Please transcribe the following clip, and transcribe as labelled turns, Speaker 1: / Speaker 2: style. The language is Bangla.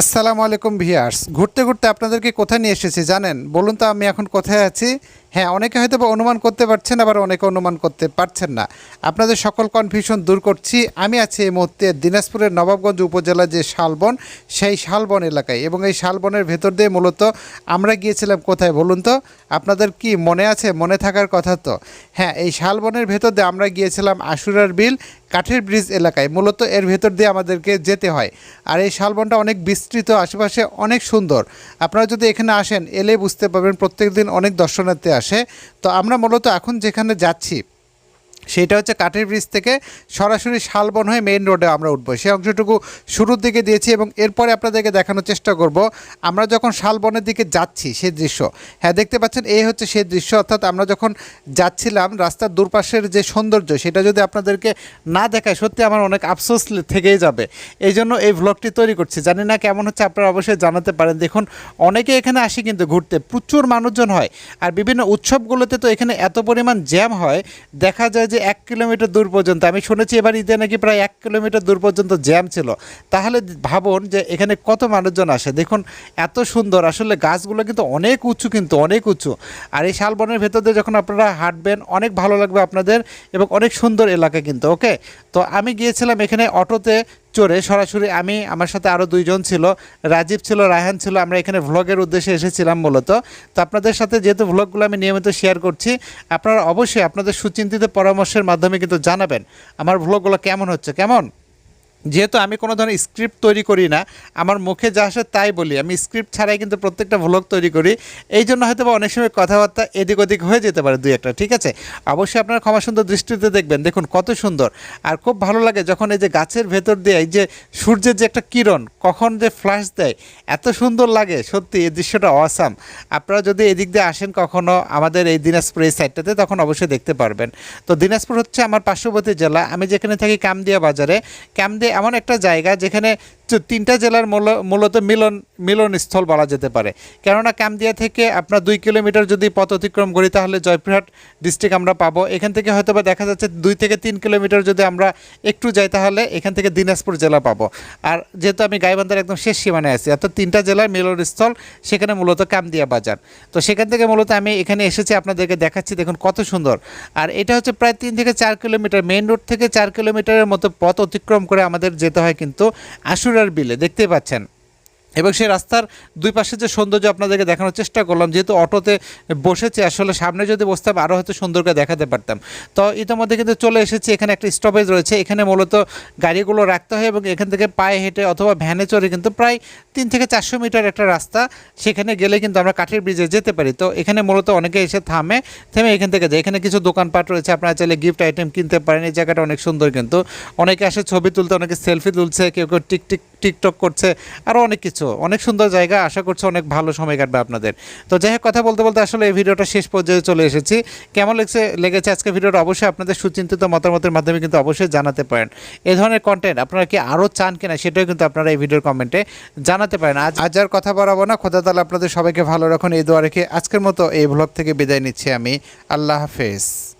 Speaker 1: আসসালামু আলাইকুম ভিউয়ার্স। ঘুরতে ঘুরতে আপনাদেরকে কোথায় নিয়ে এসেছি জানেন? বলুন তো আমি এখন কোথায় আছি? হ্যাঁ, অনেকে হয়তো বা অনুমান করতে পারছেন, আবার অনেকে অনুমান করতে পারছেন না। আপনাদের সকল কনফিউশন দূর করছি। আমি আছি এই মুহূর্তে দিনাজপুরের নবাবগঞ্জ উপজেলার যে শালবন, সেই শালবন এলাকায়, এবং এই শালবনের ভেতর দিয়ে মূলত আমরা গিয়েছিলাম কোথায় বলুন তো? আপনাদের কি মনে আছে? মনে থাকার কথা তো। হ্যাঁ, এই শালবনের ভেতর দিয়ে আমরা গিয়েছিলাম আশুরার বিল কাঠের ব্রিজ এলাকায়। মূলত এর ভেতর দিয়ে আমাদেরকে যেতে হয়। আর এই শালবনটা অনেক বিস্তৃত, আশেপাশে অনেক সুন্দর। আপনারা যদি এখানে আসেন, এলে বুঝতে পারবেন প্রত্যেক দিন অনেক দর্শনার্থী আসে। তো আমরা মূলত এখন যেখানে যাচ্ছি সেটা হচ্ছে কাঠের ব্রিজ থেকে সরাসরি শালবন হয়ে মেইন রোডে আমরা উঠবো। সেই অংশটুকু শুরুর দিকে দিয়েছি এবং এরপরে আপনাদেরকে দেখানোর চেষ্টা করব আমরা যখন শালবনের দিকে যাচ্ছি সেই দৃশ্য। হ্যাঁ, দেখতে পাচ্ছেন এই হচ্ছে সেই দৃশ্য, অর্থাৎ আমরা যখন যাচ্ছিলাম রাস্তার দুপাশের যে সৌন্দর্য সেটা যদি আপনাদেরকে না দেখায় সত্যি আমার অনেক আফসোস থেকেই যাবে। এই জন্য এই ভ্লগটি তৈরি করছি। জানি না কেমন হচ্ছে, আপনারা অবশ্যই জানাতে পারেন। দেখুন, অনেকে এখানে আসি কিন্তু ঘুরতে, প্রচুর মানুষজন হয়। আর বিভিন্ন উৎসবগুলোতে তো এখানে এত পরিমাণ জ্যাম হয়, দেখা যায় যে 1 কিলোমিটার দূর পর্যন্ত। আমি শুনেছি এবার ঈদে নাকি প্রায় 1 কিলোমিটার দূর পর্যন্ত জ্যাম ছিল। তাহলে ভাবুন যে এখানে কত মানুষজন আসে। দেখুন এত সুন্দর, আসলে গাছগুলো কিন্তু অনেক উঁচু, কিন্তু অনেক উঁচু। আর এই শালবনের ভেতর দিয়ে যখন আপনারা হাঁটবেন অনেক ভালো লাগবে আপনাদের, এবং অনেক সুন্দর এলাকা কিন্তু। ওকে, তো আমি গিয়েছিলাম এখানে অটোতে চড়ে সরাসরি। আমি, আমার সাথে আরও দুইজন ছিল, রাজীব ছিল, রায়হান ছিল। আমরা এখানে ভ্লগের উদ্দেশ্যে এসেছিলাম মূলত। তো আপনাদের সাথে যেহেতু ভ্লগগুলো আমি নিয়মিত শেয়ার করছি, আপনারা অবশ্যই আপনাদের সুচিন্তিত পরামর্শের মাধ্যমে কিন্তু জানাবেন আমার ভ্লগগুলো কেমন হচ্ছে। কেমন, যেহেতু আমি কোনো ধরনের স্ক্রিপ্ট তৈরি করি না, আমার মুখে যা আসে তাই বলি, আমি স্ক্রিপ্ট ছাড়াই কিন্তু প্রত্যেকটা ভ্লগ তৈরি করি। এই জন্য হয়তো বা অনেক সময় কথাবার্তা এদিক ওদিক হয়ে যেতে পারে দুই একটা, ঠিক আছে? অবশ্যই আপনারা ক্ষমা সুন্দর দৃষ্টিতে দেখবেন। দেখুন কত সুন্দর, আর খুব ভালো লাগে যখন এই যে গাছের ভেতর দিয়ে এই যে সূর্যের যে একটা কিরণ কখন যে ফ্ল্যাশ দেয়, এত সুন্দর লাগে সত্যি। এই দৃশ্যটা অসাম। আপনারা যদি এদিক দিয়ে আসেন কখনও আমাদের এই দিনাজপুর এই সাইডটাতে, তখন অবশ্যই দেখতে পারবেন। তো দিনাজপুর হচ্ছে আমার পার্শ্ববর্তী জেলা। আমি যেখানে থাকি কামদিয়া বাজারে। কামদিয়া এমন একটা জায়গা যেখানে তিনটা জেলার মূলত মিলনস্থল বলা যেতে পারে। কেননা কামদিয়া থেকে আপনার 2 কিলোমিটার যদি পথ অতিক্রম করি তাহলে জয়পুরহাট ডিস্ট্রিক্ট আমরা পাবো। এখান থেকে হয়তো বা দেখা যাচ্ছে 2 থেকে 3 কিলোমিটার যদি আমরা একটু যাই তাহলে এখান থেকে দিনাজপুর জেলা পাবো। আর যেহেতু আমি গাইবান্ধার একদম শেষ সীমানায় আছি, অর্থাৎ 3টা জেলার মিলনস্থল সেখানে মূলত কামদিয়া বাজার। তো সেখান থেকে মূলত আমি এখানে এসেছি, আপনাদেরকে দেখাচ্ছি। দেখুন কত সুন্দর। আর এটা হচ্ছে প্রায় 3 থেকে 4 কিলোমিটার, মেইন রোড থেকে 4 কিলোমিটারের মতো পথ অতিক্রম করে আমাদের যেতে হয় কিন্তু আশুরার বিলে, দেখতে পাচ্ছেন। এবং সেই রাস্তার দুই পাশে যে সৌন্দর্য আপনাদেরকে দেখানোর চেষ্টা করলাম। যেহেতু অটোতে বসেছি, আসলে সামনে যদি বসতাম আরও হয়তো সুন্দর করে দেখাতে পারতাম। তো ইতিমধ্যে কিন্তু চলে এসেছি। এখানে একটা স্টপেজ রয়েছে, এখানে মূলত গাড়িগুলো রাখতে হয় এবং এখান থেকে পায়ে হেঁটে অথবা ভ্যানে চড়ে কিন্তু প্রায় 3 থেকে 400 মিটার একটা রাস্তা, সেখানে গেলে কিন্তু আমরা কাঠের ব্রিজে যেতে পারি। তো এখানে মূলত অনেকে এসে থেমে এখান থেকে যায়। এখানে কিছু দোকানপাট রয়েছে, আপনারা চাইলে গিফট আইটেম কিনতে পারেন। এই জায়গাটা অনেক সুন্দর কিন্তু। অনেকে আসে ছবি তুলতে, অনেকে সেলফি তুলছে, কেউ কেউ টিকটক করছে, আরও অনেক কিছু। অনেক সুন্দর জায়গা, আশা করছি অনেক ভালো সময় কাটবে আপনাদের। তো যাই হোক, কথা বলতে বলতে আসলে এই ভিডিওটা শেষ পর্যায়ে চলে এসেছি। কেমন লেগেছে আজকে ভিডিওটা অবশ্যই আপনাদের সুচিন্তিত মতামতের মাধ্যমে কিন্তু অবশ্যই জানাতে পারেন। এই ধরনের কন্টেন্ট আপনারা কি আরও চান কিনা সেটাও কিন্তু আপনারা এই ভিডিওর কমেন্টে জানাতে পারেন। আজ আর কথা বাড়াবো না, খোদা তাআলা আপনাদের সবাইকে ভালো রাখুন এই দোয়া রেখে আজকের মতো এই ভ্লগ থেকে বিদায় নিচ্ছি আমি। আল্লাহ হাফেজ।